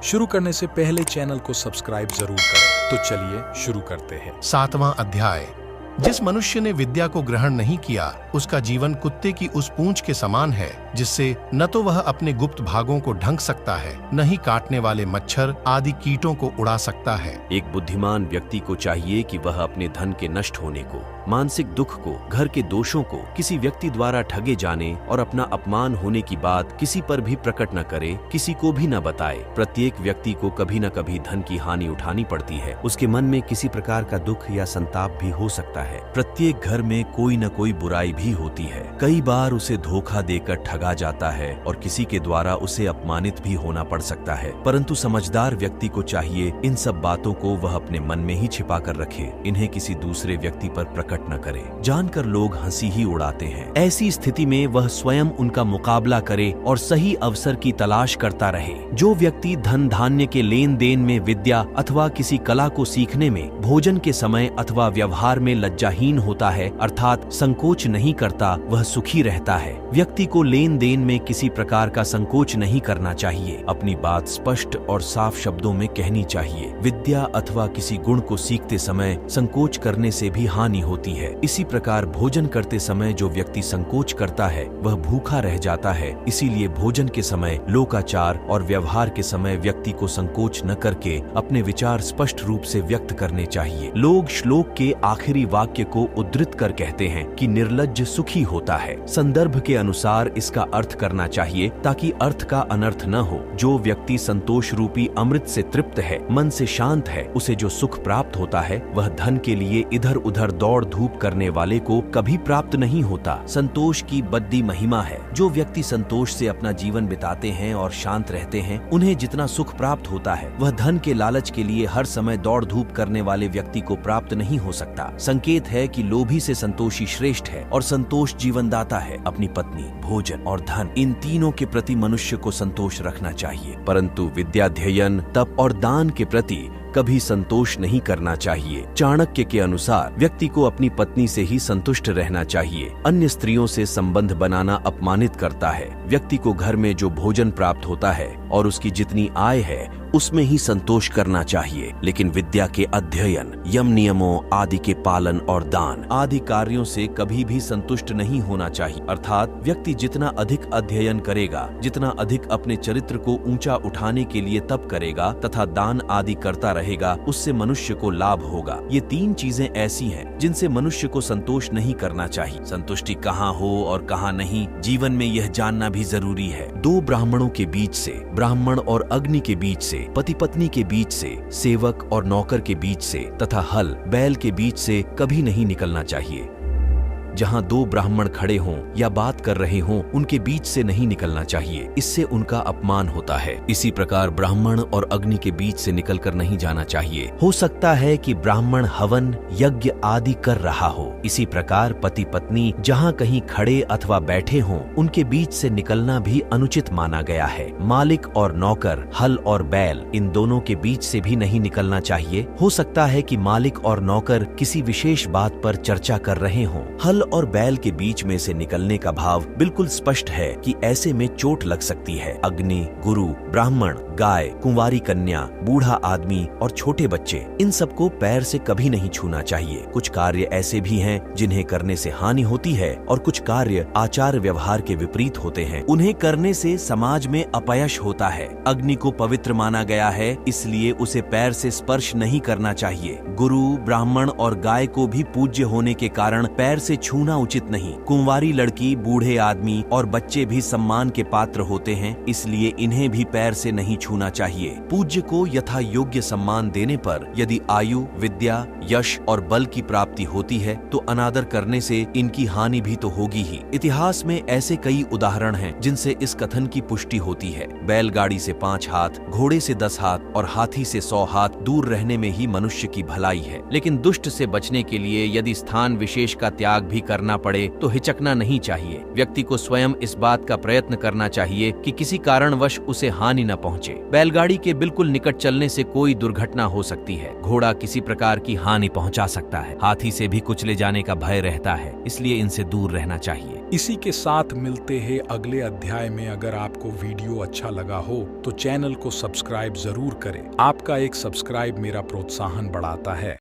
शुरू करने से पहले चैनल को सब्सक्राइब जरूर करें। तो चलिए शुरू करते हैं। 7वां अध्याय। जिस मनुष्य ने विद्या को ग्रहण नहीं किया, उसका जीवन कुत्ते की उस पूंछ के समान है, जिससे न तो वह अपने गुप्त भागों को ढंक सकता है, न ही काटने वाले मच्छर आदि कीटों को उड़ा सकता है। एक बुद्धिमान व्यक्ति को चाहिए कि वह अपने धन के नष्ट होने को, मानसिक दुख को, घर के दोषों को, किसी व्यक्ति द्वारा ठगे जाने और अपना अपमान होने की बात किसी पर भी प्रकट न करे, किसी को भी न बताए। प्रत्येक व्यक्ति को कभी न कभी धन की हानि उठानी पड़ती है। उसके मन में किसी प्रकार का दुख या संताप भी हो सकता है। प्रत्येक घर में कोई न कोई बुराई भी होती है। कई बार उसे धोखा देकर ठगा जाता है और किसी के द्वारा उसे अपमानित भी होना पड़ सकता है। परंतु समझदार व्यक्ति को चाहिए इन सब बातों को वह अपने मन में ही छिपा कर रखे, इन्हें किसी दूसरे व्यक्ति पर प्रकट न करे। जानकर लोग हंसी ही उड़ाते हैं। ऐसी स्थिति में वह स्वयं उनका मुकाबला करे और सही अवसर की तलाश करता रहे। जो व्यक्ति धन धान्य के लेन देन में, विद्या अथवा किसी कला को सीखने में, भोजन के समय अथवा व्यवहार में लज्जाहीन होता है, अर्थात संकोच नहीं करता, वह सुखी रहता है। व्यक्ति को लेन देन में किसी प्रकार का संकोच नहीं करना चाहिए। अपनी बात स्पष्ट और साफ शब्दों में कहनी चाहिए। विद्या अथवा किसी गुण को सीखते समय संकोच करने से भी हानि होती है। इसी प्रकार भोजन करते समय जो व्यक्ति संकोच करता है वह भूखा रह जाता है। इसीलिए भोजन के समय लोकाचार और व्यवहार के समय व्यक्ति को संकोच न करके अपने विचार स्पष्ट रूप से व्यक्त करने चाहिए। लोग श्लोक के आखिरी वाक्य को उद्धृत कर कहते हैं कि निर्लज्ज सुखी होता है। संदर्भ के अनुसार इसका अर्थ करना चाहिए ताकि अर्थ का अनर्थ न हो। जो व्यक्ति संतोष रूपी अमृत से तृप्त है, मन से शांत है, उसे जो सुख प्राप्त होता है वह धन के लिए इधर उधर दौड़ धूप करने वाले को कभी प्राप्त नहीं होता। संतोष की बद्दी महिमा है। जो व्यक्ति संतोष से अपना जीवन बिताते हैं और शांत रहते हैं, उन्हें जितना सुख प्राप्त होता है वह धन के लालच के लिए हर समय दौड़ धूप करने वाले व्यक्ति को प्राप्त नहीं हो सकता। संकेत है कि लोभी से संतोषी श्रेष्ठ है और संतोष जीवनदाता है। अपनी पत्नी, भोजन और धन, इन तीनों के प्रति मनुष्य को संतोष रखना चाहिए, परंतु विद्याध्ययन, तप और दान के प्रति कभी संतोष नहीं करना चाहिए। चाणक्य के अनुसार व्यक्ति को अपनी पत्नी से ही संतुष्ट रहना चाहिए। अन्य स्त्रियों से संबंध बनाना अपमानित करता है। व्यक्ति को घर में जो भोजन प्राप्त होता है और उसकी जितनी आय है उसमें ही संतोष करना चाहिए, लेकिन विद्या के अध्ययन, यम नियमों आदि के पालन और दान आदि कार्यों से कभी भी संतुष्ट नहीं होना चाहिए। अर्थात व्यक्ति जितना अधिक अध्ययन करेगा, जितना अधिक अपने चरित्र को ऊंचा उठाने के लिए तप करेगा तथा दान आदि करता रहेगा, उससे मनुष्य को लाभ होगा। ये तीन चीजें ऐसी हैं जिनसे मनुष्य को संतोष नहीं करना चाहिए। संतुष्टि कहाँ हो और कहाँ नहीं, जीवन में यह जानना भी जरूरी है। दो ब्राह्मणों के बीच से, ब्राह्मण और अग्नि के बीच से, पति पत्नी के बीच से, सेवक और नौकर के बीच से तथा हल बैल के बीच से कभी नहीं निकलना चाहिए। जहां दो ब्राह्मण खड़े हों या बात कर रहे हों, उनके बीच से नहीं निकलना चाहिए, इससे उनका अपमान होता है। इसी प्रकार ब्राह्मण और अग्नि के बीच से निकलकर नहीं जाना चाहिए। हो सकता है कि ब्राह्मण हवन यज्ञ आदि कर रहा हो। इसी प्रकार पति पत्नी जहां कहीं खड़े अथवा बैठे हों, उनके बीच से निकलना भी अनुचित माना गया है। मालिक और नौकर, हल और बैल, इन दोनों के बीच से भी नहीं निकलना चाहिए। हो सकता है कि मालिक और नौकर किसी विशेष बात पर चर्चा कर रहे हों। हल और बैल के बीच में से निकलने का भाव बिल्कुल स्पष्ट है कि ऐसे में चोट लग सकती है। अग्नि, गुरु, ब्राह्मण, गाय, कुंवारी कन्या, बूढ़ा आदमी और छोटे बच्चे, इन सबको पैर से कभी नहीं छूना चाहिए। कुछ कार्य ऐसे भी हैं जिन्हें करने से हानि होती है और कुछ कार्य आचार व्यवहार के विपरीत होते हैं। उन्हें करने से समाज में अपयश होता है। अग्नि को पवित्र माना गया है, इसलिए उसे पैर से स्पर्श नहीं करना चाहिए। गुरु, ब्राह्मण और गाय को भी पूज्य होने के कारण पैर से छूना उचित नहीं। कुंवारी लड़की, बूढ़े आदमी और बच्चे भी सम्मान के पात्र होते हैं, इसलिए इन्हें भी पैर से नहीं छूना चाहिए। पूज्य को यथा योग्य सम्मान देने पर यदि आयु, विद्या, यश और बल की प्राप्ति होती है तो अनादर करने से इनकी हानि भी तो होगी ही। इतिहास में ऐसे कई उदाहरण हैं जिनसे इस कथन की पुष्टि होती है। बैलगाड़ी से 5 हाथ, घोड़े से 10 हाथ और हाथी से 100 हाथ दूर रहने में ही मनुष्य की भलाई है। लेकिन दुष्ट से बचने के लिए यदि स्थान विशेष का त्याग भी भी करना पड़े तो हिचकना नहीं चाहिए। व्यक्ति को स्वयं इस बात का प्रयत्न करना चाहिए कि किसी कारणवश उसे हानि न पहुंचे। बैलगाड़ी के बिल्कुल निकट चलने से कोई दुर्घटना हो सकती है। घोड़ा किसी प्रकार की हानि पहुंचा सकता है। हाथी से भी कुचले जाने का भय रहता है, इसलिए इनसे दूर रहना चाहिए। इसी के साथ मिलते हैं अगले अध्याय में। अगर आपको वीडियो अच्छा लगा हो तो चैनल को सब्सक्राइब जरूर करें। आपका एक सब्सक्राइब मेरा प्रोत्साहन बढ़ाता है।